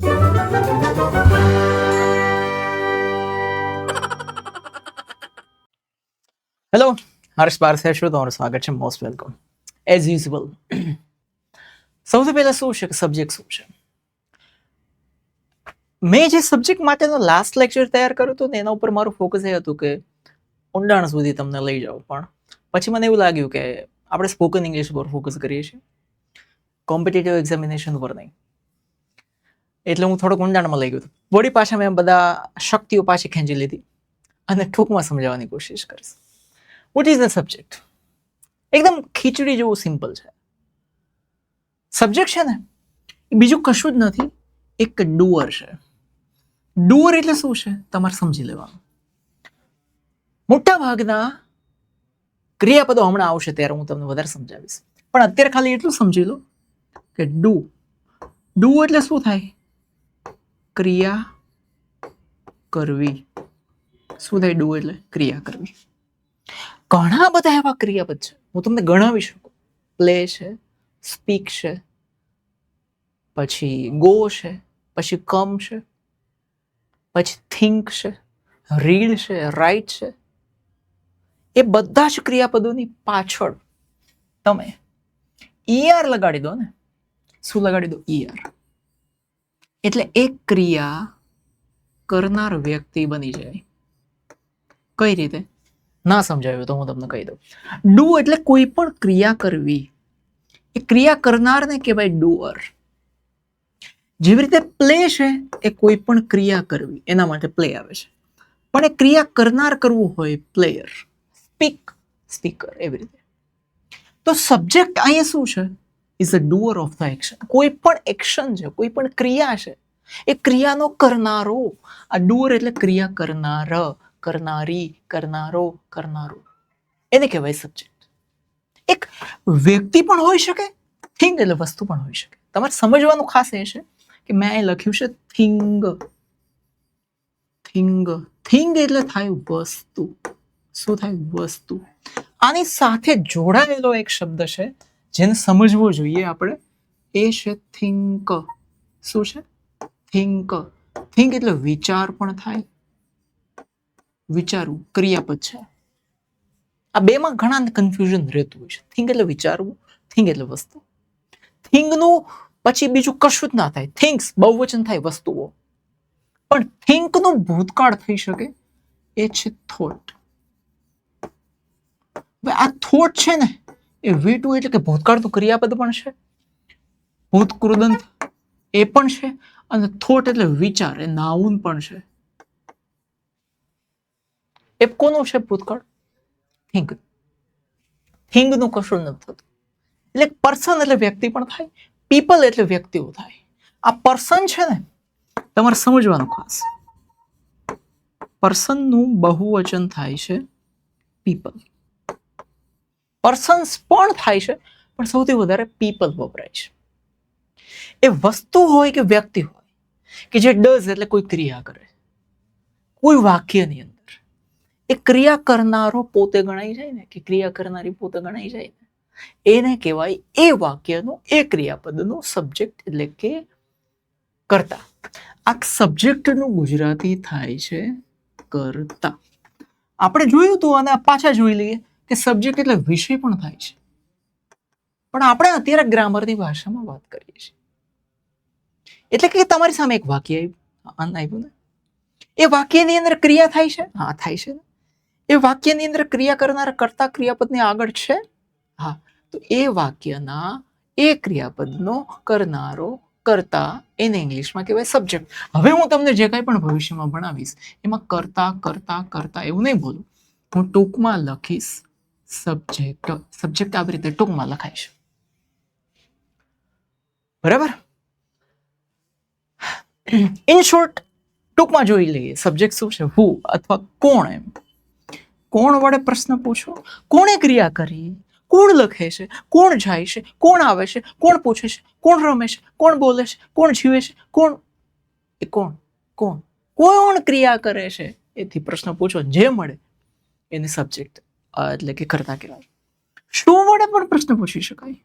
Hello, હર્ષ પારસેશ્વર, તમારું સ્વાગત છે. Most welcome as usual. સૌથી પહેલા શું છે કે સબ્જેક્ટ શું છે? મેં જે સબ્જેક્ટ માટેનો લાસ્ટ લેક્ચર તૈયાર કર્યું હતું ને એના ઉપર મારું ફોકસ એ હતું કે ઊંડાણ સુધી તમને લઈ જાઉં, પણ પછી મને એવું લાગ્યું કે આપણે સ્પોકન ઇંગ્લિશ પર ફોકસ કરીએ છીએ, કોમ્પિટિટિવ એક્ઝામિનેશન પર નહીં. એટલે હું થોડોક ઊંડાણમાં લઈ ગયો હતો. વળી પાછા મેં બધા શક્તિઓ પાછી ખેંચી લીધી અને ટૂંકમાં સમજાવવાની કોશિશ કરીશ. What is the subject? એકદમ ખીચડી જેવું સિમ્પલ છે. સબ્જેક્ટ છે ને એ બીજું કશું જ નથી, એક ડુઅર છે. ડુઅર એટલે શું છે તમારે સમજી લેવાનું. મોટા ભાગના ક્રિયાપદો હમણાં આવશે ત્યારે હું તમને વધારે સમજાવીશ, પણ અત્યારે ખાલી એટલું સમજી લો કે ડુ એટલે શું થાય? ક્રિયા કરવી. શું થાય? ડુ એટલે ક્રિયા કરવી. ઘણા બધા એવા ક્રિયાપદ છે, હું તમને ગણાવી શકું. પ્લે છે, સ્પીક છે, પછી ગો છે, પછી કમ છે, પછી થિંક છે, રીડ છે, રાઇટ છે. એ બધા જ ક્રિયાપદોની પાછળ તમે ઈઆર લગાડી દો ને. શું લગાડી દો? ઈઆર. એટલે એક ક્રિયા કરનાર વ્યક્તિ બની જાય. કઈ રીતે? ના સમજાવ્યું તો હું તમને કહી દઉં. ડુ એટલે કોઈ પણ ક્રિયા કરવી. એ ક્રિયા કરનારને કહેવાય ડુઅર. જેવી રીતે પ્લે છે એ કોઈ પણ ક્રિયા કરવી, એના માટે પ્લે આવે છે. પણ એ ક્રિયા કરનાર કરવું હોય પ્લેયર. સ્પીક, સ્પીકર, એવી રીતે. તો સબ્જેક્ટ અહીંયા શું છે? Is a doer of the action. કોઈ પણ એક્શન છે, કોઈ પણ ક્રિયા છે, એ ક્રિયાનો કરનારો. આ ડુઅર એટલે ક્રિયા કરનાર, કરનારી, કરનારો, કરનારો, એને કહેવાય સબ્જેક્ટ. એક વ્યક્તિ પણ હોઈ શકે, થિંગ એટલે વસ્તુ પણ હોઈ શકે. તમારે સમજવાનું ખાસ એ છે કે મેં અહીં લખ્યું છે થિંગ. થિંગ, થિંગ એટલે થાય વસ્તુ. શું થાય? વસ્તુ. આની સાથે જોડાયેલો એક શબ્દ છે જેને સમજવો જોઈએ આપણે, એ છે થિંક. શું છે? થિંક. થિંક એટલે વિચાર પણ થાય. વિચારવું ક્રિયાપદ છે. આ બેમાં ઘણા કન્ફ્યુઝન રહેતું હોય છે. થિંક એટલે વિચારવું, થિંક એટલે વસ્તુ. થિંકનું પછી બીજું કશું જ ના થાય. થિંક્સ બહુવચન થાય વસ્તુઓ, પણ થિંકનું ભૂતકાળ થઈ શકે, એ છે થોટ. આ થોટ છે ને એ V2 એટલે કે ભૂતકાળનું ક્રિયાપદ પણ છે, ભૂતકૃદંત એ પણ છે, અને થોટ એટલે વિચાર, એ નાઉન પણ છે. એ કોનું છે ભૂતકાળ? થિંક. થિંકનું કશું નથી થતું. એટલે પર્સન એટલે વ્યક્તિ પણ થાય, પીપલ એટલે વ્યક્તિઓ થાય. આ પર્સન છે ને તમારે સમજવાનું ખાસ. પર્સનનું બહુવચન થાય છે પીપલ. પર્સન્સ પણ થાય છે, પણ સૌથી વધારે પીપલ વપરાય છે. એ વસ્તુ હોય કે વ્યક્તિ હોય કે જે ડઝ એટલે કોઈ ક્રિયા કરે, કોઈ વાક્યની અંદર એ ક્રિયા કરનારો પોતે ગણાઈ જાય ને, કે ક્રિયા કરનારી પોતે ગણાઈ જાય ને, એને કહેવાય એ વાક્યનું, એ ક્રિયાપદનું સબ્જેક્ટ એટલે કે કર્તા. આ સબ્જેક્ટનું ગુજરાતી થાય છે કર્તા. આપણે જોયું હતું અને પાછા જોઈ લઈએ કે સબ્જેક્ટ એટલે વિષય પણ થાય છે, પણ આપણે અત્યારે ગ્રામરની ભાષામાં વાત કરીએ છીએ. એટલે કે તમારી સામે એક વાક્ય આવ્યું ને, એ વાક્યની અંદર ક્રિયા થાય છે. હા, થાય છે. એ વાક્યની અંદર ક્રિયા કરનારા કર્તા ક્રિયાપદની આગળ છે. હા, તો એ વાક્યના એ ક્રિયાપદનો કરનારો કર્તા, એને ઇંગ્લિશમાં કહેવાય સબ્જેક્ટ. હવે હું તમને જે કંઈ પણ ભવિષ્યમાં ભણાવીશ એમાં કર્તા કર્તા કર્તા એવું નહીં બોલું. હું ટૂંકમાં લખીશ સબ્જેક્ટ. સબ્જેક્ટ આવી રીતે ટૂંકમાં લખાય છે. બરાબર? ઇન શોર્ટ, ટૂંકમાં જોઈ લઈએ સબ્જેક્ટ શું છે. હુ અથવા કોણ. એમ કોણ વડે પ્રશ્ન પૂછો, કોણે ક્રિયા કરી, કોણ લખે છે, કોણ જાય છે, કોણ આવે છે, કોણ પૂછે છે, કોણ રમે છે, કોણ બોલે છે, કોણ જીવે છે, કોણ, એ કોણ, કોણ, કોણ ક્રિયા કરે છે, એથી પ્રશ્ન પૂછો, જે મળે એને સબ્જેક્ટ એટલે કે કર્તા કહેવાય. શું વડે પણ પ્રશ્ન પૂછી શકાય.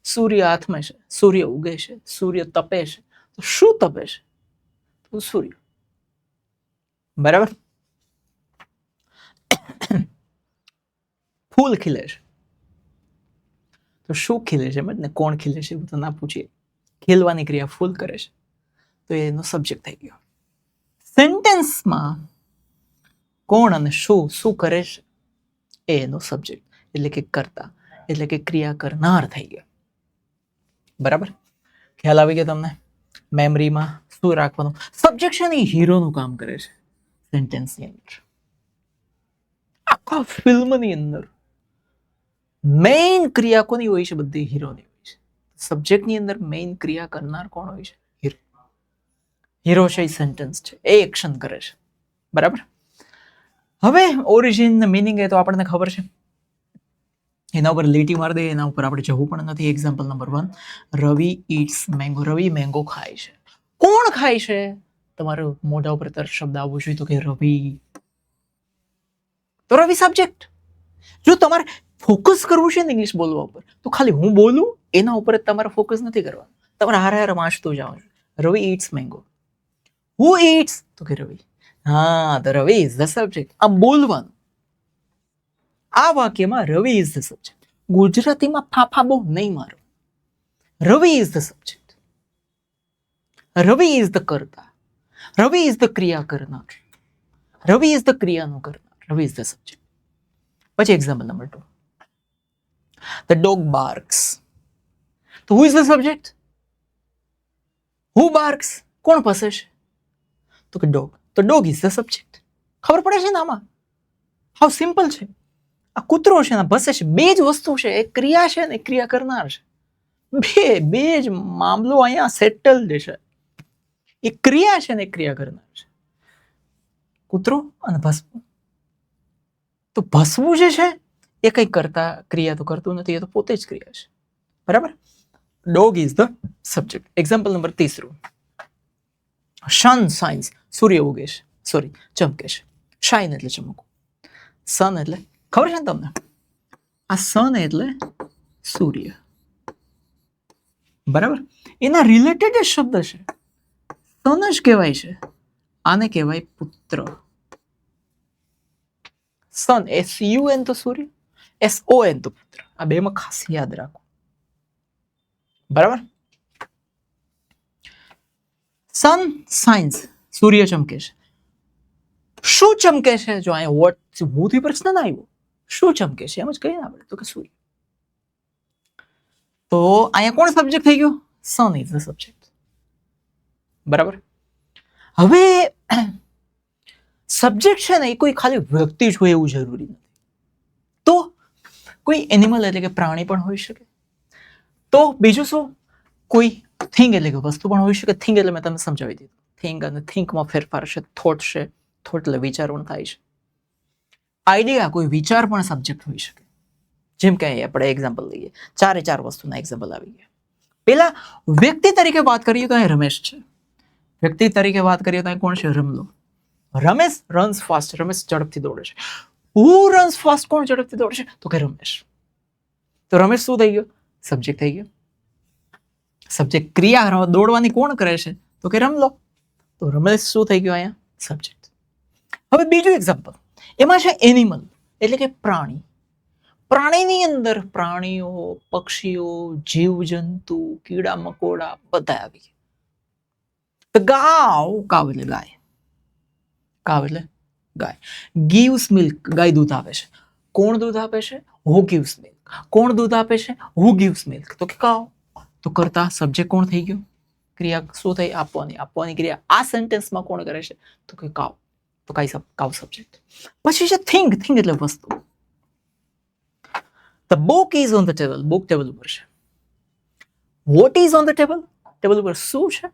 સૂર્ય હાથમાં છે, સૂર્ય ઉગે છે, સૂર્ય તપે છે, તો શું તપે છે? તો સૂર્ય. બરાબર. ફૂલ ખીલે છે તો શું ખીલે છે ને કોણ ખીલે છે એવું તો ના પૂછીએ. ખીલવાની ક્રિયા ફૂલ કરે છે તો એનો સબ્જેક્ટ થઈ ગયો. સેન્ટેન્સમાં કોણ અને શું કરે છે એ એનો સબ્જેક્ટ એટલે કે કર્તા એટલે કે ક્રિયા કરનાર થઈ ગયો. બરાબર. ખ્યાલ આવી ગયો તમને? મેમરીમાં શું રાખવાનું? સબ્જેક્ટ છે ને હીરોનું કામ કરે છે સેન્ટેન્સની અંદર. આખા ફિલ્મની અંદર મેઇન ક્રિયા કોની હોય છે? બધી હીરોની હોય છે. સબ્જેક્ટની અંદર મેઇન ક્રિયા કરનાર કોણ હોય છે? હીરો. હીરો છે એ સેન્ટેન્સ છે, એ એક્શન કરે છે. બરાબર. હવે ઓરિજિન મિનિંગ એ તો આપણને ખબર છે, એના ઉપર લીટી મારી દે, એના ઉપર આપણે જવું પણ નથી. Example number 1, Ravi eats mango. Ravi mango ખાય છે. કોણ ખાય છે? તમારો મોઢા ઉપર તરત શબ્દ આવવો જોઈએ તો કે રવિ. તો રવિ સબ્જેક્ટ. જો તમારે ફોકસ કરવું છે ને ઇંગ્લિશ બોલવા ઉપર, તો ખાલી હું બોલું એના ઉપર જ તમારે ફોકસ નથી કરવાનું. તમારે હારે વાંચતું જવાનું. Ravi eats mango. Who eats? તો કે રવિ. હા, તો રવિ ઇઝ ધ સબ્જેક્ટ. આ બોલવાનું. આ વાક્યમાં રવિ ઇઝ ધ સબ્જેક્ટ. ગુજરાતીમાં ફાફા બહુ નહીં મારો. Ravi is the subject. Ravi is the કર્તા. રવિ ઇઝ ધ ક્રિયા કરનાર. રવિ ઇઝ ધ ક્રિયાનું કરનાર. Ravi is the subject. પછી example number 2, the dog barks. તો who is the subject? Who barks? કોણ ભસે છે? તો કે ડોગ. તો ડોગ ઇઝ ધ સબ્જેક્ટ. ખબર પડે છે ને આમાં? હાવ સિમ્પલ છે. આ કૂતરો છે ને ભસે છે, બે જ વસ્તુ છે. એક ક્રિયા છે ને ક્રિયા કરનાર છે. બે જ મામલો અહીંયા સેટલડ છે. એક ક્રિયા છે ને એક ક્રિયા કરનાર છે. કૂતરો અને ભસવું. તો ભસવું જે છે એ કઈ કરતા ક્રિયા તો કરતું નથી, એ તો પોતે જ ક્રિયા છે. બરાબર. Dog is the subject. Example number 3, sun shines. સૂર્ય ઉગે છે, સોરી ચમકે છે. શાઇન એટલે ચમકવું. સન એટલે ખબર છે ને તમને? આ સન એટલે સૂર્ય. બરાબર. એના રિલેટેડ જ શબ્દ છે. સન જ કહેવાય છે. આને કહેવાય પુત્ર. સન, SUN તો સૂર્ય, SON તો પુત્ર. આ બેમાં ખાસ યાદ રાખો. બરાબર. સન સાઇન્સ, સૂર્ય ચમકે છે. શું ચમકે છે? જો અહીંયા વોટ હુથી પ્રશ્ન ના આવ્યો. શું ચમકે છે એમ જ કહીએ આપણે તો કે સૂર્ય. તો અહીંયા કોણ સબ્જેક્ટ થઈ ગયો? Sun is the subject. બરાબર. હવે સબ્જેક્ટ છે ને એ કોઈ ખાલી વ્યક્તિ જ હોય એવું જરૂરી નથી. તો કોઈ એનિમલ એટલે કે પ્રાણી પણ હોઈ શકે. તો બીજું શું? કોઈ થિંગ એટલે કે વસ્તુ પણ હોઈ શકે. થિંગ એટલે મેં તમને સમજાવી દીધું. થિંગ અને થિંકમાં ફેરફાર છે. થોટ છે. થોટ એટલે વિચારવું થાય છે. આઈડિયા, કોઈ વિચાર પણ સબ્જેક્ટ હોઈ શકે. જેમ કે આપણે એક્ઝામ્પલ લઈએ, 4 વસ્તુના એક્ઝામ્પલ આવી ગયા. પેલા વ્યક્તિ તરીકે વાત કરીએ તો અહીં રમેશ છે. વ્યક્તિ તરીકે વાત કરીએ તો અહીં કોણ છે? રમલો. Ramesh runs fast. રમેશ ઝડપથી દોડે છે. Who runs fast? કોણ ઝડપથી દોડે છે? તો કે રમેશ. તો રમેશ શું થઈ ગયો? સબ્જેક્ટ થઈ ગયો. સબ્જેક્ટ. ક્રિયા દોડવાની કોણ કરે છે? તો કે રમલો. તો રમેશ શું થઈ ગયો અહીંયા? સબ્જેક્ટ. હવે બીજું એક્ઝામ્પલ, એમાં છે એનિમલ એટલે કે પ્રાણી. પ્રાણીની અંદર પ્રાણીઓ, પક્ષીઓ, જીવજંતુ, કીડા મકોડા બધા આવી ગયા. તો ગાવ, કાવ એટલે ગાય. કાવ એટલે ગાય. ગીવ્સ મિલ્ક, ગાય દૂધ આપે છે. કોણ દૂધ આપે છે? હુ ગીવ્સ મિલ્ક. કોણ દૂધ આપે છે? હુ ગીવ્સ મિલ્ક. તો કે કાવ. તો કરતા સબ્જેક્ટ કોણ થઈ ગયો? ક્રિયા શું થઈ? આપવાની. આપવાની ક્રિયા આ સેન્ટેન્સમાં કોણ કરે છે? તો કે કાવ. તો કાવ સબ્જેક્ટ. પછી છે થિંગ. થિંગ એટલે વસ્તુ. The book is on the table. Book table ઉપર છે. What is on the table? Table ઉપર શું છે?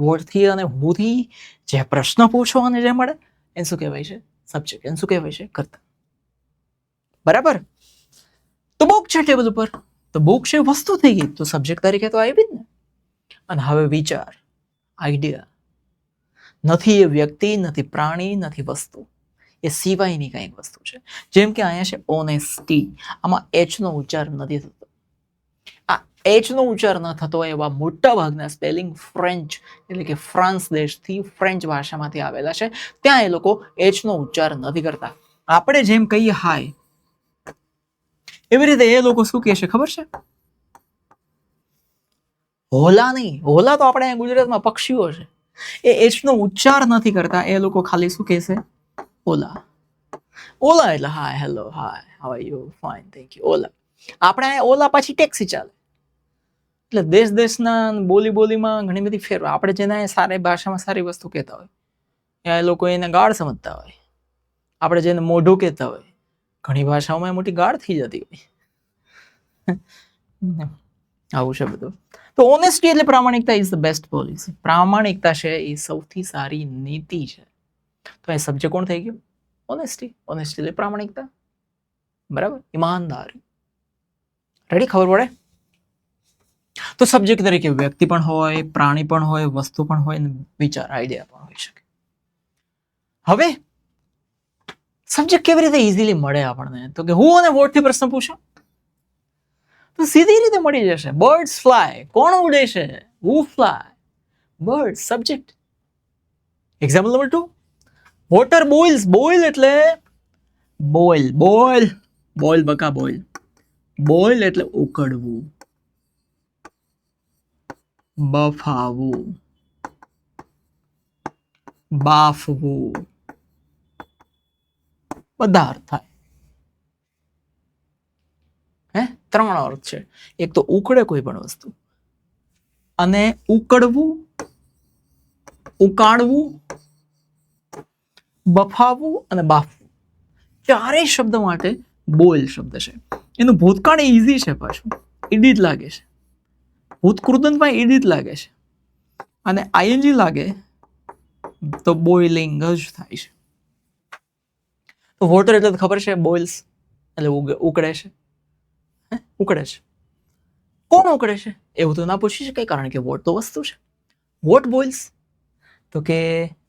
What થી અને who થી જે પ્રશ્ન પૂછવાને જે મળે એને શું કહેવાય છે? સબ્જેક્ટ. એને શું કહેવાય છે? કર્તા. બરાબર. તો બુક છે ટેબલ ઉપર. તો બુક છે વસ્તુ થઈ ગઈ. તો સબ્જેક્ટ તરીકે તો આવી જ ને. અને હવે વિચાર, આઈડિયા. નથી એ વ્યક્તિ, નથી પ્રાણી, નથી વસ્તુ. એ સિવાયની કંઈક વસ્તુ છે. જેમ કે અહીંયા છે ઓનેસ્ટી. આમાં H નો ઉચ્ચાર નથી થતો. આ એચ નો ઉચ્ચાર ન થતો હોય એવા મોટા ભાગના સ્પેલિંગ ફ્રેન્ચ એટલે કે ફ્રાન્સ દેશથી ફ્રેન્ચ ભાષામાંથી આવેલા છે. ત્યાં એ લોકો એચ નો ઉચ્ચાર નથી કરતા. આપણે જેમ કહીએ હાય એવી રીતે એ લોકો શું કહે છે ખબર છે? હોલા નહીં. હોલા તો આપણે ગુજરાતમાં પક્ષીઓ છે. એ એચ નો ઉચ્ચાર નથી કરતા. એ લોકો ખાલી શું કહેશે? ઓલા. ઓલા એટલે hi, hello, hi, how are you? Fine, thank you. ઓલા. આપણે ઓલા પછી ટેક્સી ચાલે. એટલે દેશના બોલીમાં ઘણી બધી ફેર. આપણે જેને સારી ભાષામાં સારી વસ્તુ કહેતા હોય ત્યાં એ લોકો એને ગાળ સમજતા હોય. આપણે જેને મોઢું કહેતા હોય ઘણી ભાષાઓમાં મોટી ગાળ થઈ જતી હોય. આવું છે બધું. તો ઓનેસ્ટી એટલે પ્રામાણિકતા ઇઝ ધ બેસ્ટ પોલિસી. પ્રામાણિકતા છે એ સૌથી સારી નીતિ છે. તો એ સબ્જેક્ટ કોણ થઈ ગયું? ઓનેસ્ટી. ઓનેસ્ટી એટલે પ્રામાણિકતા. બરાબર, ઈમાનદારી. રેડી? ખબર પડે? તો સબ્જેક્ટ તરીકે વ્યક્તિ પણ હોય, પ્રાણી પણ હોય, વસ્તુ પણ હોય, વિચાર, આઈડિયા પણ હોઈ શકે. હવે સબ્જેક્ટ કેવી રીતે ઇઝીલી મળે આપણને? તો કે હું અને વોટ થી પ્રશ્ન પૂછો તો સીધી રીતે મળી જશે. Birds fly. કોણ ઉડે છે? Who fly? Bird. Subject. Example number 2. Water boils. Boil એટલે બોઇલ. બોઇલ. બોઇલ બકા બોઇલ. બોઇલ એટલે ઉકળવું, બફાવું, બાફવું, બધા અર્થ થાય. હે 3 અર્થ છે. એક તો ઉકળે કોઈ પણ વસ્તુ, અને ઉકળવું, ઉકાળવું, બફાવવું અને બાફવું. ચારેય શબ્દ માટે બોઇલ શબ્દ છે. એનું ભૂતકાળ ઈઝી છે, પાછું ઈડી જ લાગે છે. ભૂતકૃદંતમાં ઈડી જ લાગે છે, અને આઈએનજી લાગે તો બોઇલિંગ જ થાય છે. તો વોટર એટલે ખબર છે, બોઇલ્સ એટલે ઉકળે છે. ઉકળે છે. કોણ ઉકળે છે એવું તો ના પૂછી શકાય, કારણ કે વોટ તો વસ્તુ છે. વોટ બોઇલ્સ તો કે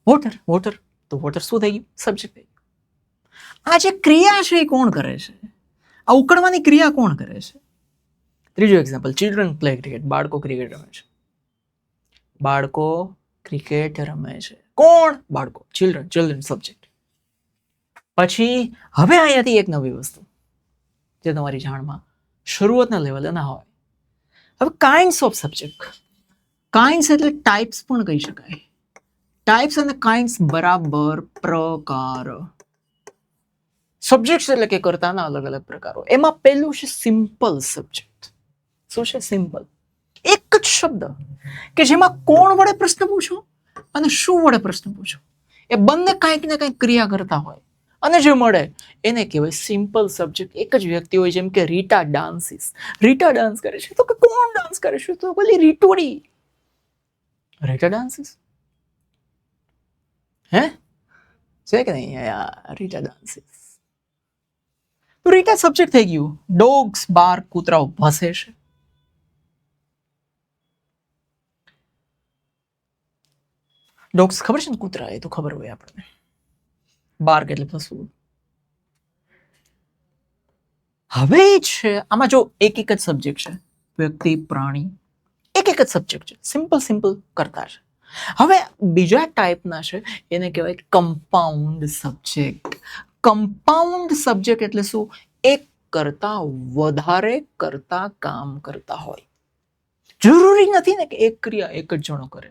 વોટર. વોટર તો વોટર શું થઈ ગયું? સબ્જેક્ટ થઈ ગયું. આ જે ક્રિયા છે એ કોણ કરે છે? આ ઉકળવાની ક્રિયા કોણ કરે છે? ત્રીજું એક્ઝામ્પલ, ચિલ્ડ્રન પ્લે ક્રિકેટ. બાળકો ક્રિકેટ રમે છે. બાળકો ક્રિકેટ રમે છે. કોણ? બાળકો. ચિલ્ડ્રન. Children subject. પછી હવે અહીંયાથી એક નવી વસ્તુ જે તમારી જાણમાં શરૂઆતના લેવલે ના હોય. હવે કાઇન્ડ્સ ઓફ સબ્જેક્ટ. કાઇન્ડ્સ એટલે ટાઈપ્સ પણ કહી શકાય. ટાઈપ્સ અને કાઇન્ડ્સ બરાબર પ્રકાર. સબ્જેક્ટ એટલે કે કર્તાના અલગ અલગ પ્રકારો. એમાં પહેલું છે સિમ્પલ સબ્જેક્ટ. શું છે? સિમ્પલ. એક જ શબ્દ કે જેમાં કોણ વડે પ્રશ્ન પૂછો અને શું વડે પ્રશ્ન પૂછો, એ બંને કંઈક ને કંઈક ક્રિયા કરતા હોય અને જે મળે એને કહેવાય સિમ્પલ સબ્જેક્ટ. એક જ વ્યક્તિ હોય, જેમ કે રીટા ડાન્સીસ. રીટા ડાન્સ કરે છે તો કે કોણ ડાન્સ કરે છે? તો પેલી રીટોડી. રીટા ડાન્સીસ હે છે કે નહીં? રીટા ડાન્સીસ. તો રીટા સબ્જેક્ટ થઈ ગયું. ડોગ્સ બાર. કૂતરાઓ ભસે છે. ડોગ્સ ખબર છે ને? કૂતરા એ તો ખબર હોય આપણને. બાર્ક એટલે ભસવું. હવે છે આમાં જો એક જ સબ્જેક્ટ છે, વ્યક્તિ, પ્રાણી, એક જ સબ્જેક્ટ છે. સિમ્પલ સિમ્પલ કરતા છે. હવે બીજા ટાઈપના છે, એને કહેવાય કમ્પાઉન્ડ સબ્જેક્ટ. કમ્પાઉન્ડ સબ્જેક્ટ એટલે શું? એક કરતા વધારે કરતા કામ કરતા હોય. જરૂરી નથી ને કે એક ક્રિયા એક જ જણો કરે.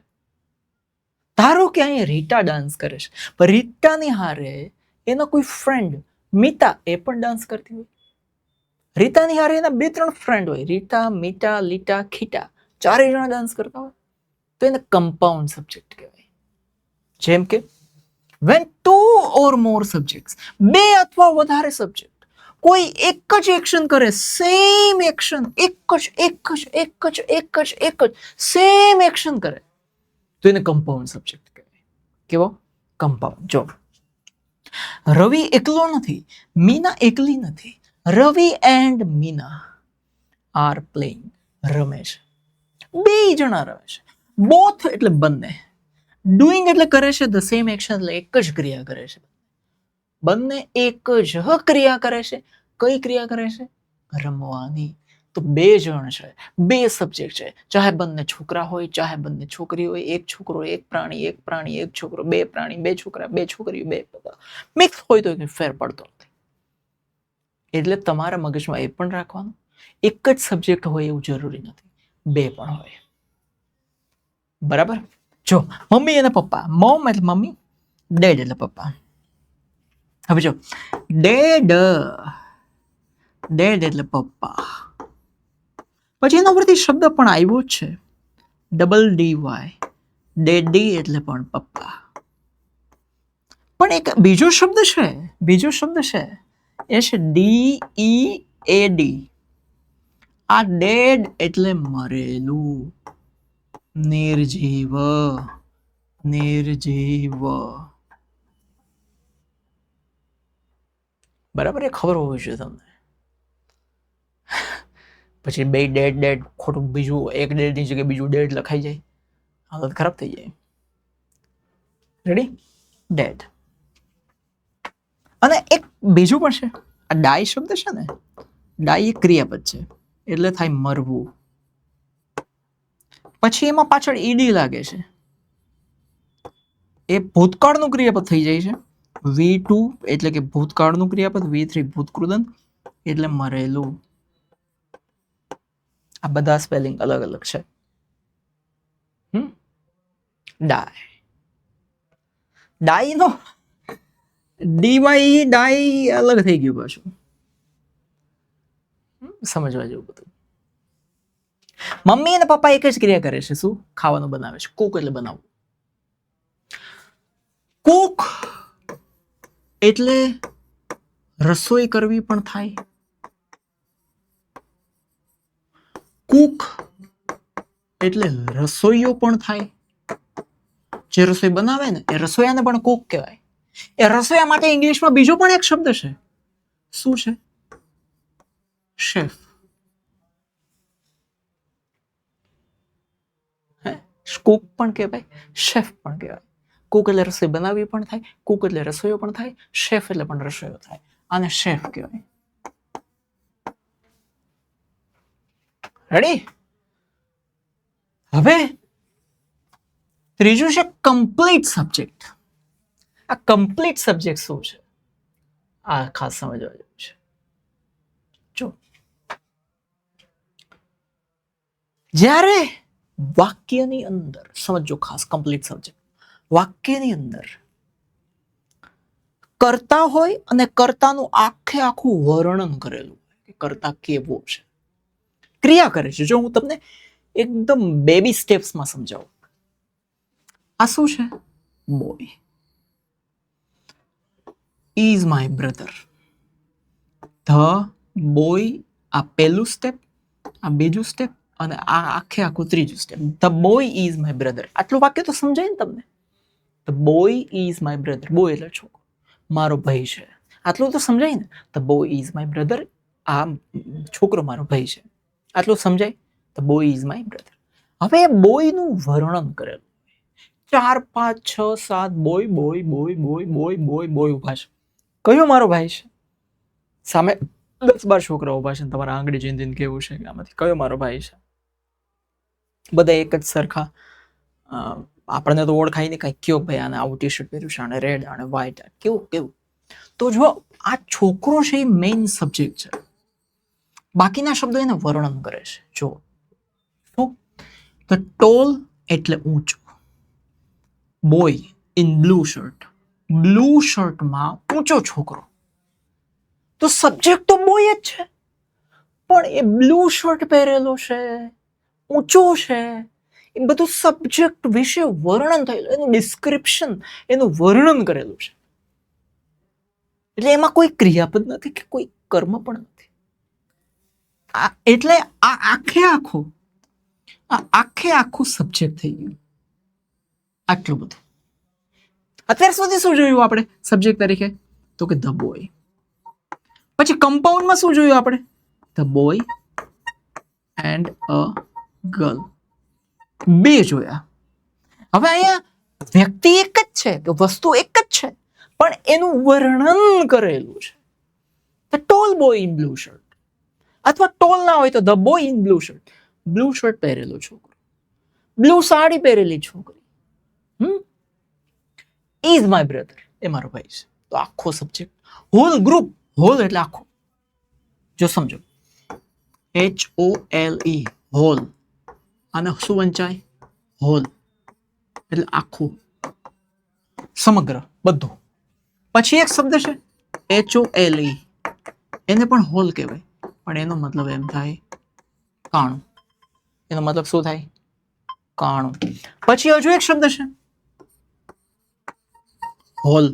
ધારો કે અહીંયા રીટા ડાન્સ કરે છે, પણ રીટાની હારે એનો કોઈ ફ્રેન્ડ મિતા એ પણ ડાન્સ કરતી હોય. રીતાની હારે એના 2-3 ફ્રેન્ડ હોય. રીટા, મીટા, લીટા, ખીટા, 4 જણા ડાન્સ કરતા હોય તો એને કમ્પાઉન્ડ સબ્જેક્ટ કહેવાય. જેમ કે when 2 or more subjects, 2 અથવા વધારે સબ્જેક્ટ કોઈ એક જ એક્શન કરે, સેમ એક્શન, એક જ સેમ એક્શન કરે તો એને કમ્પાઉન્ડ સબ્જેક્ટ કહેવાય. કેવો? કમ્પાઉન્ડ. જો રવિ એકલો નથી, મીના એકલી નથી. રવિ એન્ડ મીના આર પ્લેઇંગ. રમે છે. 2 જણા રમે છે. બોથ એટલે બંને. ડુઈંગ એટલે કરે છે. ધ સેમ એક્શન એટલે એક જ ક્રિયા કરે છે. બંને એક જ ક્રિયા કરે છે. કઈ ક્રિયા કરે છે? રમવાની. તો 2 જણ છે, 2 સબ્જેક્ટ છે, ચાહે બંને છોકરા હોય ચાહે બંને છોકરી હોય, એક છોકરો એક પ્રાણી, એક પ્રાણી એક છોકરો, 2 પ્રાણી 2 છોકરા 2 છોકરીઓ 2 બધા મિક્સ હોય તો ફેર પડતો નથી. એટલે તમારા મગજમાં એ પણ રાખવાનું એક જ સબ્જેક્ટ હોય એવું જરૂરી નથી, 2 પણ હોય. બરાબર. જો મમ્મી અને પપ્પા, મોમ એટલે મમ્મી, ડેડ એટલે પપ્પા. હવે જો ડેડ એટલે પપ્પા, પછી એના પરથી શબ્દ પણ આવ્યો છે DY, ડેડી એટલે પણ પપ્પા. પણ એક બીજો શબ્દ છે એ છે DEAD. આ ડેડ એટલે મરેલું, નિર્જીવ. બરાબર, એ ખબર હોવી જોઈએ તમને. પછી 2 ડેડ ખોટું બીજું એક ડેડ ની જગ્યાએ બીજું ડેડ લખાઈ જાય, હાલત ખરાબ થઈ જાય. રેડી? ડેડ. અને એક બીજું પણ છે, આ ડાય શબ્દ છે ને, ડાય એક ક્રિયાપદ છે એટલે થાય મરવું. પછી એમાં પાછળ ઈડી લાગે છે, એ ભૂતકાળનું ક્રિયાપદ થઈ જાય છે. V2 એટલે કે ભૂતકાળનું ક્રિયાપદ, V3 ભૂતકૃદંત એટલે મરેલું. આ બધા સ્પેલિંગ અલગ અલગ છે. ડાય નો ડીવાય ડાય અલગ થઈ ગયું પાછું, સમજવા જેવું બધું. મમ્મી અને પપ્પા એક જ ક્રિયા કરે છે, શું? ખાવાનું બનાવે છે. કુક એટલે બનાવવું. કુક એટલે રસોઈ કરવી પણ થાય, કુક એટલે રસોઈયો પણ થાય. જે રસોઈ બનાવે ને એ રસોઈયાને પણ કુક કહેવાય. એ રસોઈયા માટે ઇંગ્લિશમાં બીજો પણ એક શબ્દ છે. શું છે? શેફ. કુક પણ કહેવાય, શેફ પણ કહેવાય. કુક એટલે રસોઈ બનાવવી પણ થાય, કુક એટલે રસોઈયો પણ થાય, શેફ એટલે પણ રસોઈયો થાય. આને શેફ કહેવાય. રેડી? હવે ત્રીજું છે કમ્પ્લીટ સબ્જેક્ટ. આ કમ્પ્લીટ સબ્જેક્ટ શું છે? આ ખાસ સમજવા જેવું છે. જો જ્યારે વાક્યની અંદર, સમજો ખાસ કમ્પ્લીટ સબ્જેક્ટ, વાક્યની અંદર કર્તા હોય અને કર્તાનું આખું વર્ણન કરેલું હોય કે કર્તા કેવો છે, ક્રિયા કરે છે. જો હું તમને એકદમ બેબી સ્ટેપ્સમાં સમજાવું. આ શું છે? Boy is my brother. The boy, આ પહેલું સ્ટેપ, આ બીજું સ્ટેપ અને આ આખું ત્રીજું step. The boy is my brother. આટલું વાક્ય તો સમજાય ને તમને? The boy is my brother. Boy એટલે છોકરો, મારો ભાઈ છે. આટલું તો સમજાય ને? The boy is my brother. આ છોકરો મારો ભાઈ છે. આટલું સમજાય? The boy is my brother. હવે બોયનું વર્ણન કરેલું 4 5 6 7 boy boy boy boy boy boy boy ઉભા છે. કયો મારો ભાઈ છે? સામે 10 12 છોકરા ઉભા છે. તમારા આંગળી ચીંધીને કેવું છે કે આમાંથી કયો મારો ભાઈ છે? બધા એક જ સરખા. આપણને તો ઓળખાય નહીં, કઈ કયો ભાઈ આને આવું ટી શર્ટ પહેર્યું છે, આને રેડ, આને વ્હાઈટ, કેવું. તો જો આ છોકરો છે એ મેઇન સબ્જેક્ટ છે, બાકીના શબ્દો એને વર્ણન કરે છે. જો શું? ધ ટોલ એટલે ઊંચો, boy in blue shirt, blue શર્ટમાં ઊંચો છોકરો. તો સબ્જેક્ટ તો બોય જ છે, પણ એ બ્લુ શર્ટ પહેરેલો છે, ઊંચો છે, એ બધું સબ્જેક્ટ વિશે વર્ણન થયેલું, એનું ડિસ્ક્રિપ્શન, એનું વર્ણન કરેલું છે. એટલે એમાં કોઈ ક્રિયાપદ નથી કે કોઈ કર્મ પણ નથી. એટલે આ આખું સબ્જેક્ટ થઈ ગયું. આટલું બધું. અત્યાર સુધી શું જોયું આપણે સબ્જેક્ટ તરીકે? તો કે ધ બોય. પછી કમ્પાઉન્ડમાં શું જોયું આપણે? The boy and a girl. 2 જોયા. હવે અહીંયા વ્યક્તિ એક જ છે, કે વસ્તુ એક જ છે, પણ એનું વર્ણન કરેલું છે. The tall boy in blue shirt. અથવા ટોલ ના હોય તો the boy in blue shirt, blue shirt પહેરેલો છોકરો, બ્લુ સાડી પહેરેલી છોકરી, ઇઝ માય બ્રધર, એ મારો ભાઈ છે. તો આખો સબ્જેક્ટ, હોલ ગ્રુપ, હોલ એટલે આખો. જો સમજો, HOLE, હોલ, આને શું વંચાય? હોલ એટલે આખું, સમગ્ર, બધું. પછી એક શબ્દ છે HOLE, એને પણ હોલ કહેવાય, પણ એનો મતલબ એમ થાય કાણું. એનો મતલબ શું થાય? કાણું. પછી હજુ એક શબ્દ છે હોલ,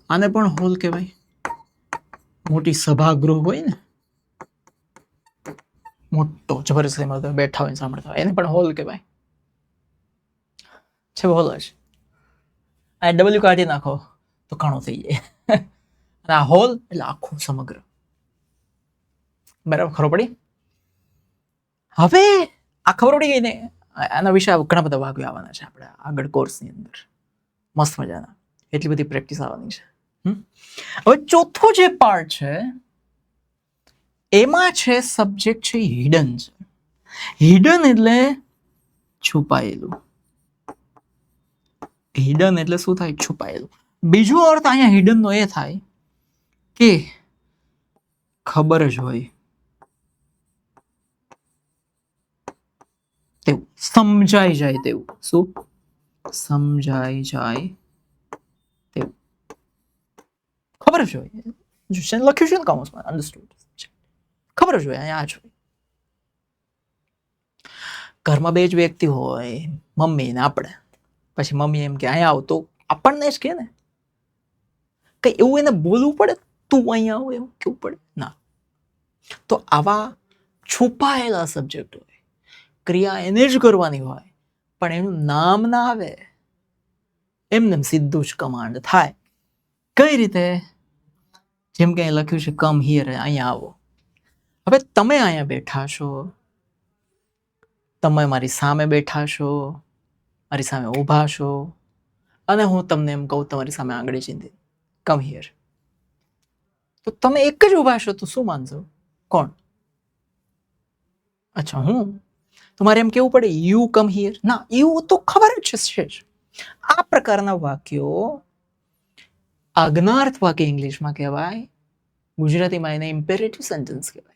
આને પણ હોલ કહેવાય. મોટી સભાગૃહ હોય ને, મોટો જબરજસ્ત બેઠા હોય સાંભળતા હોય, એને પણ હોલ કહેવાય છે. હોલ જ આ ડબલ્યુ કાઢી નાખો તો કાણું થઈ જાય. અને આ હોલ એટલે આખું, સમગ્ર. બરાબર, ખબર પડી? હવે આ ખબર પડી ગઈ ને? આના વિશે ઘણા બધા વાક્યો આવવાના છે આપણે આગળ કોર્સની અંદર, મસ્ત મજાના, એટલી બધી પ્રેક્ટિસ આવવાની છે. હવે ચોથો જે પાર્ટ છે એમાં છે સબ્જેક્ટ છે હિડન. છે હિડન એટલે છુપાયેલું. હિડન એટલે શું થાય? છુપાયેલું. બીજો અર્થ અહીંયા હિડન નો એ થાય કે ખબર જ હોય તેવું, સમજાઈ જાય તેવું. શું? સમજાઈ જાય તેવું, ખબર જ હોય. લખ્યું છે ને કાઉન્સમાં, અન્ડરસ્ટુડ, ખબર જ હોય અહીંયા આ જ હોય. ઘરમાં બે જ વ્યક્તિ હોય, મમ્મી ને આપણે. પછી મમ્મી એમ કે અહીંયા આવ, તો આપણને જ કે ને, કઈ એવું એને બોલવું પડે તું અહીંયા આવ એવું કેવું પડે ના. તો આવા છુપાયેલા સબ્જેક્ટ હોય, ક્રિયા એને જ કરવાની હોય પણ એનું નામ ના આવે, એમને સીધું જ કમાન્ડ થાય. કઈ રીતે? જેમ કે અહીં લખ્યું છે કમ હિયર, અહીંયા આવો. હવે તમે અહીંયા બેઠા છો, તમે મારી સામે બેઠા છો, મારી સામે ઊભા છો, અને હું તમને એમ કહું તમારી સામે આંગળી ચીંધી કમ હિયર, તો તમે એક જ ઊભા છો તો શું માનશો? કોણ? અચ્છા હું. તમારે એમ કેવું પડે યુ કમ હિયર? ના, યુ તો ખબર જ છે. આ પ્રકારના વાક્યો આજ્ઞાર્થ વાક્ય ઇંગ્લિશમાં કહેવાય, ગુજરાતીમાં એને ઇમ્પેરેટિવ સેન્ટેન્સ કહેવાય.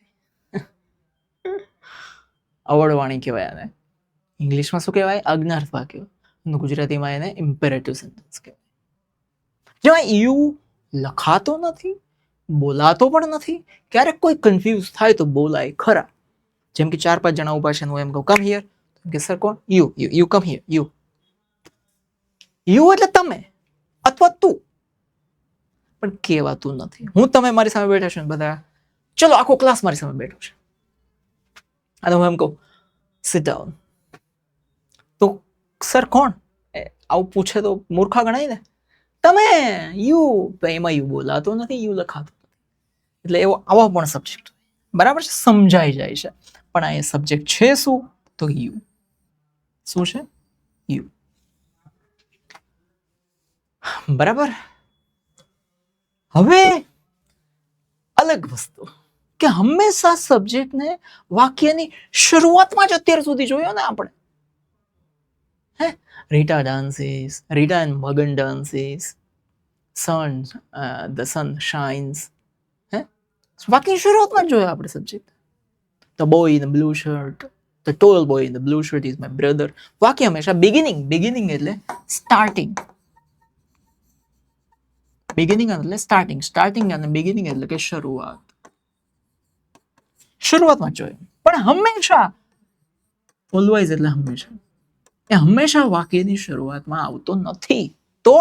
અવળવાણી કહેવાય આને. ઇંગ્લિશમાં શું કહેવાય? આજ્ઞાર્થ વાક્યો. ગુજરાતીમાં એને ઇમ્પેરેટિવ સેન્ટેન્સ કહેવાય. જેમાં યુ લખાતો નથી, બોલાતો પણ નથી. ક્યારેક કોઈ કન્ફ્યુઝ થાય તો બોલાય ખરા. જેમ કે 4-5 જણા ઉભા છે, હું એમ કહું કમ હિયર, કે સર કોણ? You. You come here. You. You એટલે તમે અથવા તું, પણ કહેવાતું નથી. હું તમે મારી સામે બેઠા છો ને બધા, ચલો આખો ક્લાસ મારી સામે બેઠો છે, અને હું એમ કહું સિટ ડાઉન, તો સર કોણ? આવું પૂછે તો મૂર્ખા ગણાય ને. તમે યુ, એમાં યુ બોલાતો નથી, યુ લખાતો નથી. એટલે એવો આવો પણ સબ્જેક્ટ બરાબર છે, સમજાઈ જાય છે. પણ આ સબ્જેક્ટ છે શું? તો યુ. શું છે? યુ. બરાબર. હવે અલગ વસ્તુ કે હંમેશા સબ્જેક્ટને વાક્યની શરૂઆતમાં જ અત્યાર સુધી જોયો ને આપણે. Rita dances, Rita and Magan dances, sun, the sun shines. વાક્યની શરૂઆતમાં જ જોયો આપણે subject. The boy in the blue shirt, the tall boy in the blue shirt is my brother. વાક્ય હંમેશા બિગિનિંગ એટલે સ્ટાર્ટિંગ. બિગિનિંગ એટલે સ્ટાર્ટિંગ અને બિગિનિંગ એટલે કે શરૂઆતમાં જોયું. પણ હંમેશા, ઓલવેઝ એટલે હંમેશા, એ હંમેશા વાક્યની શરૂઆતમાં આવતો નથી. તો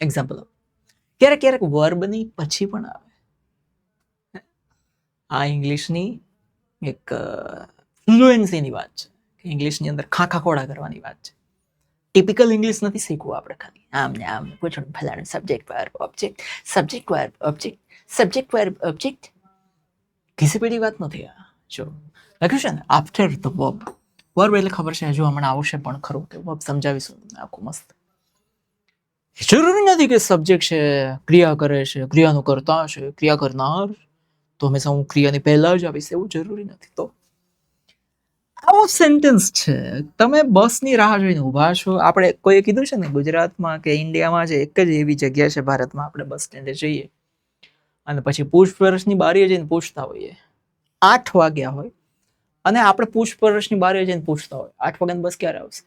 એક્ઝામ્પલ, ક્યારેક વર્બની પછી પણ આવે. આ ઇંગ્લિશની એક ફ્લુએન્સીની વાત છે. ઇંગ્લિશની અંદર ખાખોડા કરવાની વાત છે. ટિપિકલ ઇંગ્લિશ નથી શીખવું આપણે, ખાલી આમ ને આમ પૂછવાનું ફલાણું, subject verb object, subject verb object, subject verb object. ઘીસીપીટી વાત નથી આ. જો લખ્યું છે ને આફ્ટર ધ વર્બ. વર્બ એટલે ખબર છે, હજુ હમણાં આવશે પણ ખરું કે વર્બ સમજાવીશું આખું મસ્ત. જરૂરી નથી કે સબ્જેક્ટ છે ક્રિયા કરે છે, ક્રિયાનું કર્તા છે, ક્રિયા કરનાર. તો હંમેશા હું ક્રિયાની પહેલા જ આવીશ એવું જરૂરી નથી. તો આવો સેન્ટેન્સ છે. તમે બસની રાહ જોઈને ઊભા છો. આપણે કોઈએ કીધું છે ને ગુજરાતમાં કે ઇન્ડિયામાં છે એક જ એવી જગ્યા છે ભારતમાં આપણે બસ સ્ટેન્ડે જઈએ અને પછી પૂછપરછની બારીએ જઈને પૂછતા હોઈએ. 8 વાગ્યા હોય અને આપણે પૂછપરછની બારીએ જઈને પૂછતા હોય 8 વાગ્યાની બસ ક્યારે આવશે,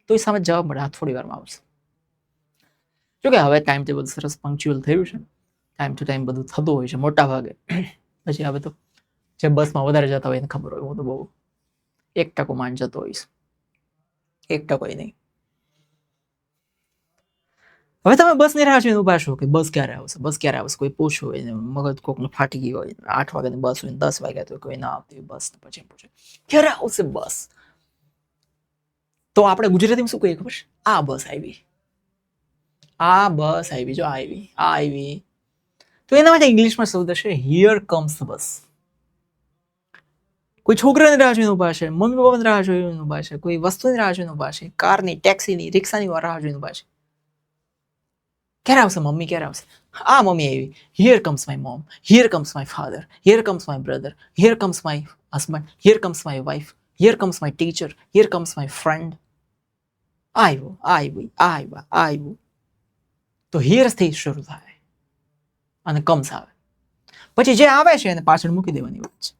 તો એ સામે જવાબ મળે થોડી વારમાં આવશે. જો કે હવે ટાઈમ ટેબલ સરસ પંક્ચ્યુઅલ થયું છે, ટાઈમ ટુ ટાઈમ બધું થતું હોય છે મોટા ભાગે. પછી હવે તો જે બસમાં વધારે જતા હોય એને ખબર હોય, હું તો બહુ 1% માન જતો હોઈશ, 1% નહીં. હવે તમે બસની રાહ જોઈને ઊભા છો કે બસ ક્યારે આવશે, બસ ક્યારે આવશે. કોઈ પૂછ્યું હોય ને મગજ કોકનું ફાટી ગયું હોય, 8 વાગ્યાની બસ હોય 10 વાગ્યા તો કોઈ ના આવતી બસ, પછી પૂછે ક્યારે આવશે બસ. તો આપણે ગુજરાતીમાં શું કહીએ ખબર છે? આ બસ આવી, આ બસ આવી, જો આવી, આ આવી. તો એના માટે ઇંગ્લિશમાં શબ્દ છે હિયર કમ્સ બસ. કોઈ છોકરાની રાહ જોઈને ઊભા છે, મમ્મી પપ્પાની રાહ જોઈને ઊભા છે, કોઈ વસ્તુની રાહ જોઈને ઊભા છે, કારની, ટેક્સીની, રિક્ષાની રાહ જોઈને ઊભા છે. ક્યારે આવશે મમ્મી, ક્યારે આવશે? આ મમ્મી આવી, here comes my mom, here comes my father, here comes my brother, here comes my husband, here comes my wife, here comes my teacher, here comes my friend. આવ્યો, આવી, આવ્યા, આવ્યું. તો હિયરથી શરૂ થાય અને કમ્સ આવે. પછી જે આવે છે એને પાછળ મૂકી દેવાની વાત છે.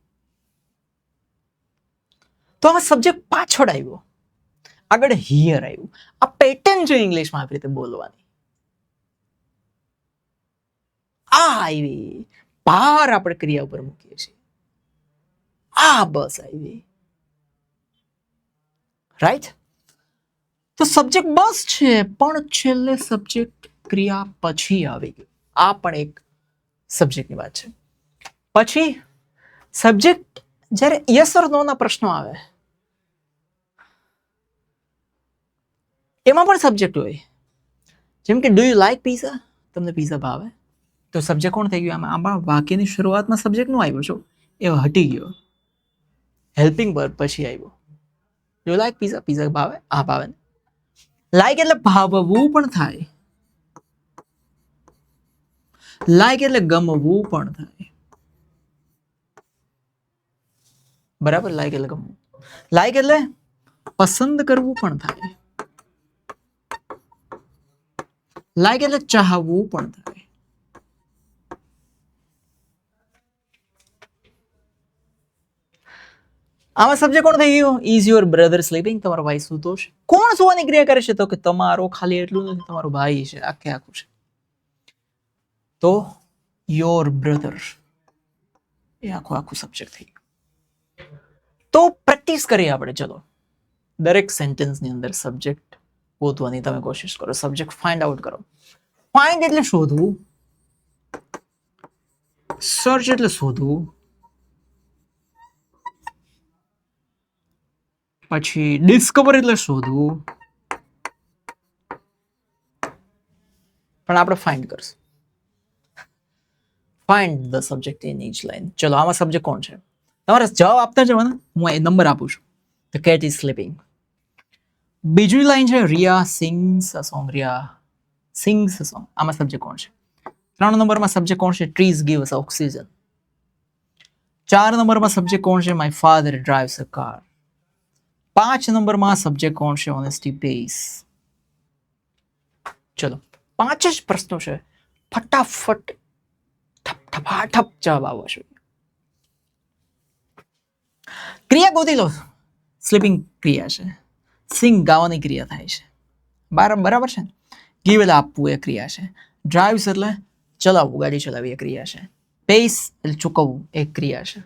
તો આ સબ્જેક્ટ પાછળ આવ્યો, આગળ હિયર આવ્યું. આ પેટર્ન છે ઇંગ્લિશમાં આવી રીતે બોલવાની. આ આવી, ભાર આપણે ક્રિયા ઉપર મૂકીએ છીએ. આ બસ આવી, રાઈટ? તો સબ્જેક્ટ બસ છે પણ છેલ્લે સબ્જેક્ટ ક્રિયા પછી આવી ગયું. આ પણ એક સબ્જેક્ટની વાત છે. પછી સબ્જેક્ટ જ્યારે યસ ઓર નો ના પ્રશ્નો આવે એમાં પણ સબ્જેક્ટ હોય. જેમ કે ડુ યુ લાઈક પીઝા, તમને પીઝા ભાવે? તો સબ્જેક્ટ કોણ થઈ ગયું? આમાં વાક્યની શરૂઆતમાં સબ્જેક્ટ નો આવ્યો છો, એ હટી ગયો. હેલ્પિંગ વર્બ પછી આવ્યો. Do you like pizza, pizza ભાવે? હા ભાવે. લાઈક એટલે ભાવવું પણ થાય, લાઈક એટલે ગમવું પણ થાય. બરાબર? લાઈક એટલે ગમવું, લાઈક એટલે પસંદ કરવું પણ થાય, લાઈક એટલે ચાહવું પણ થાય. આમાં સબ્જેક્ટ કોણ થઈ ગયું? Is your brother sleeping? તમારો ભાઈ સૂતો છે. કોણ સુવાની ક્રિયા કરે છે? તો કે તમારો, ખાલી એટલું નથી, તમારો ભાઈ છે, આખે આખું છે. તો યોર બ્રધર એ આખું સબ્જેક્ટ થઈ ગયું. તો પ્રેક્ટિસ કરીએ આપણે. ચલો, દરેક સેન્ટેન્સની અંદર સબ્જેક્ટ ગોતવાની તમે કોશિશ કરો, સબ્જેક્ટ ફાઇન્ડ આઉટ કરો. ફાઇન્ડ એટલે શોધવું, સર્ચ એટલે શોધવું, પછી ડિસ્કવર એટલે શોધવું, પણ આપણે ફાઇન્ડ કરશું. Find the subject in each line. ચલો, આમાં સબ્જેક્ટ કોણ છે? તમારે જવાબ આપતા જવાના, હું એ નંબર આપું છું. The cat is sleeping. બીજી લાઈન છે Riya sings a song. Riya sings a song. આમાં સબ્જેક્ટ કોણ છે? 3 નંબરમાં સબ્જેક્ટ કોણ છે? Trees give us oxygen. 4 નંબરમાં સબ્જેક્ટ કોણ છે? My father drives a car. 5 નંબરમાં સબ્જેક્ટ કોણ છે? ઓનેસ્ટી પેસ. ચલો, 5 જ પ્રશ્નો છે, ફટાફટ ઠપાઠપ જવાબ આવવો જોઈએ. ક્રિયા ગોતી લો. સ્લીપિંગ ક્રિયા છે, સિંગ ગાવાની ક્રિયા થાય છે, બરાબર છે. ગીવ એટલે આપવું એ ક્રિયા છે, ડ્રાઇવ્સ એટલે ચલાવવું, ગાડી ચલાવવી એ ક્રિયા છે, પેસ એટલે ચૂકવવું એ ક્રિયા છે.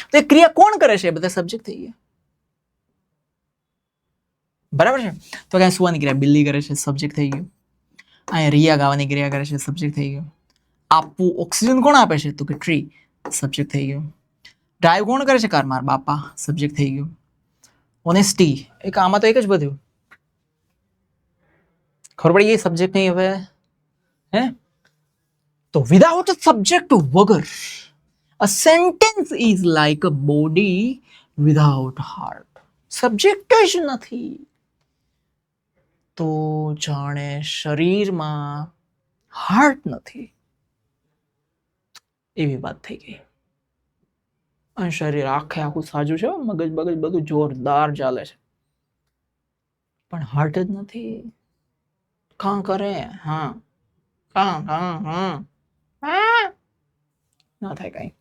તો એ ક્રિયા કોણ કરે છે? એ બધા સબ્જેક્ટ થઈ ગયા. બરાબર છે. તો ક્યાં સુવાની ક્રિયા બિલ્લી કરે છે, સબ્જેક્ટ થઈ ગયું. અહીંયા રિયા ગાવાની ક્રિયા કરે છે, સબ્જેક્ટ થઈ ગયું. આપવું ઓક્સિજન કોણ આપે છે? તો કે ટ્રી, સબ્જેક્ટ થઈ ગયું. ડ્રાઈવ કોણ કરે છે કાર? મારા બાપા, સબ્જેક્ટ થઈ ગયું. ઓનેસ્ટી, એક આમાં તો એક જ બધું ખબર પડી ગઈ સબ્જેક્ટ નહીં હવે હે. તો વિધાઉટ સબ્જેક્ટ વગર a sentence is like a body without heart. Subject જ નથી તો જાણે શરીરમાં હાર્ટ નથી એવી વાત થઈ ગઈ. અને શરીર આખે આખું સાજું છે, મગજ બગજ બધું જોરદાર ચાલે છે, પણ હાર્ટ જ નથી. કાં કરે હા કાં ના થાય કઈ.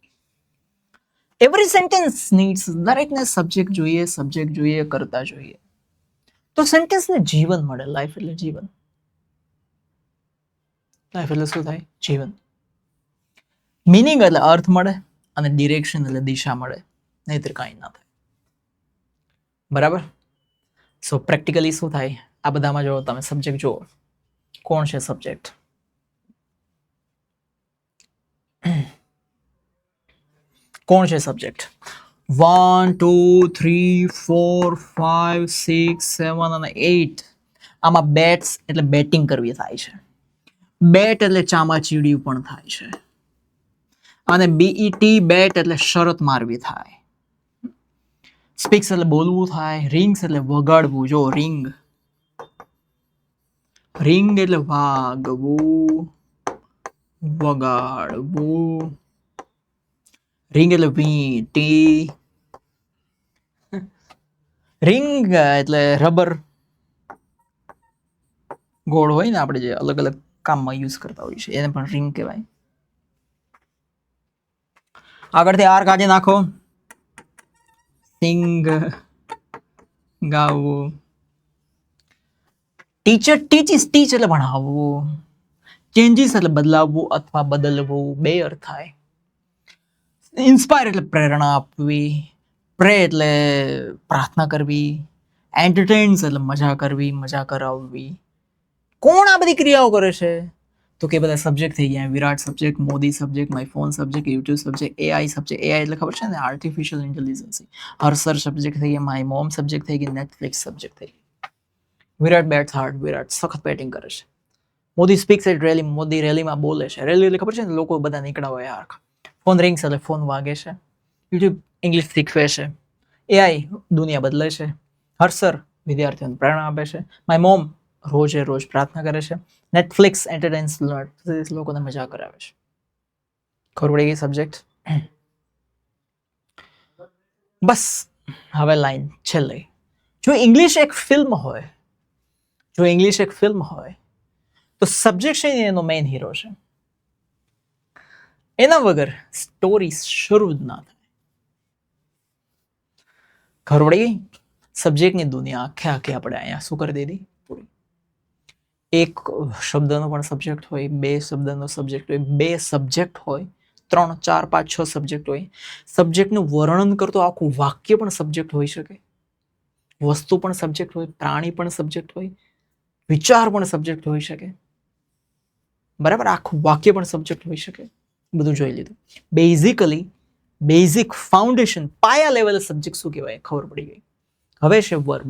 એવરી સેન્ટેન્સ નીડ્સ, દરેકને સબ્જેક્ટ જોઈએ કરતા જોઈએ, તો સેન્ટેન્સને જીવન મળે. લાઈફ એટલે જીવન. લાઈફ એટલે શું થાય? જીવન. મિનિંગ એટલે અર્થ મળે, અને ડિરેક્શન એટલે દિશા મળે, નહીતર કાંઈ ના થાય. બરાબર. સો પ્રેક્ટિકલી શું થાય આ બધામાં? જો તમે સબ્જેક્ટ જુઓ, કોણ છે સબ્જેક્ટ? કોણ છે સબ્જેક્ટ? 1 2 3 4 5 6 7 અને 8. આમાં બેટ્સ એટલે બેટિંગ કરવી થાય છે. બેટ એટલે ચામાચીડિયું પણ થાય છે. અને BET બેટ એટલે શરત મારવી થાય. સ્પીક્સ એટલે બોલવું થાય. રિંગ્સ એટલે વગાડવું. જો રિંગ, રિંગ એટલે વાગવું, વગાડવું. રિંગ એટલે વીંટી. રિંગ એટલે રબર ગોળ હોય ને, આપણે જે અલગ અલગ કામમાં યુઝ કરતા હોઈએ છીએ, એને પણ રિંગ કહેવાય. આગળથી આર કાઢી નાખો. સિંગ, ગાવું. ટીચર ટીચીસ, ટીચ એટલે ભણાવવું. ચેન્જીસ એટલે બદલાવવું અથવા બદલવું, બે અર્થ થાય. ઇન્સ્પાયર એટલે પ્રેરણા આપવી. પ્રે એટલે પ્રાર્થના કરવી. એન્ટરટેન્સ એટલે મજા કરવી, મજા કરાવવી. કોણ આ બધી ક્રિયાઓ કરે છે? તો કે બધા સબ્જેક્ટ થઈ ગયા. Virat subject, Modi subject, my phone subject, YouTube subject, AI subject. AI એટલે ખબર છે ને, આર્ટિફિશિયલ ઇન્ટેલિજન્સ. હર્ષર સબ્જેક્ટ થઈ ગયા, માય મોમ સબ્જેક્ટ થઈ ગઈ, નેટફ્લિક્સ સબ્જેક્ટ થઈ ગઈ. વિરાટ બેટ્સ હાર્ડ, વિરાટ સખત બેટિંગ કરે છે. Modi speaks at rally, Modi રેલીમાં બોલે છે. રેલી એટલે ખબર છે ને, લોકો બધા નીકળ્યા હોય યાર. ફોન રિંગ્સ એટલે ફોન વાગે છે. યુટ્યુબ ઇંગ્લિશ શીખવે છે. એઆઈ દુનિયા બદલે છે. હર્ષર વિદ્યાર્થીઓને પ્રેરણા આપે છે. માય મોમ રોજે રોજ પ્રાર્થના કરે છે. નેટફ્લિક્સ એન્ટરટેન્સ લોકોને મજા કરાવે છે. ખબર પડી ગઈ સબ્જેક્ટ? બસ હવે લાઈન છેલ્લે. જો ઇંગ્લિશ એક ફિલ્મ હોય, તો સબ્જેક્ટ છે એનો મેઇન હીરો છે. એના વગર સ્ટોરી શરૂ જ ના થાય. ખબર પડી ગઈ? સબ્જેક્ટની દુનિયા આખે આખી આપણે અહીંયા શું કરી દીધી? એક શબ્દનો પણ સબ્જેક્ટ હોય, બે શબ્દનો સબ્જેક્ટ હોય, બે સબ્જેક્ટ હોય, 3 4 5 6 સબ્જેક્ટ હોય. સબ્જેક્ટનું વર્ણન કરતો આખું વાક્ય પણ સબ્જેક્ટ હોઈ શકે. વસ્તુ પણ સબ્જેક્ટ હોય, પ્રાણી પણ સબ્જેક્ટ હોય, વિચાર પણ સબ્જેક્ટ હોઈ શકે. બરાબર, આખું વાક્ય પણ સબ્જેક્ટ હોઈ શકે. બધું જોઈ લીધું. બેઝિકલી બેઝિક ફાઉન્ડેશન પાયા લેવલ સબ્જેક્ટ શું કહેવાય ખબર પડી ગઈ. હવે છે વર્બ.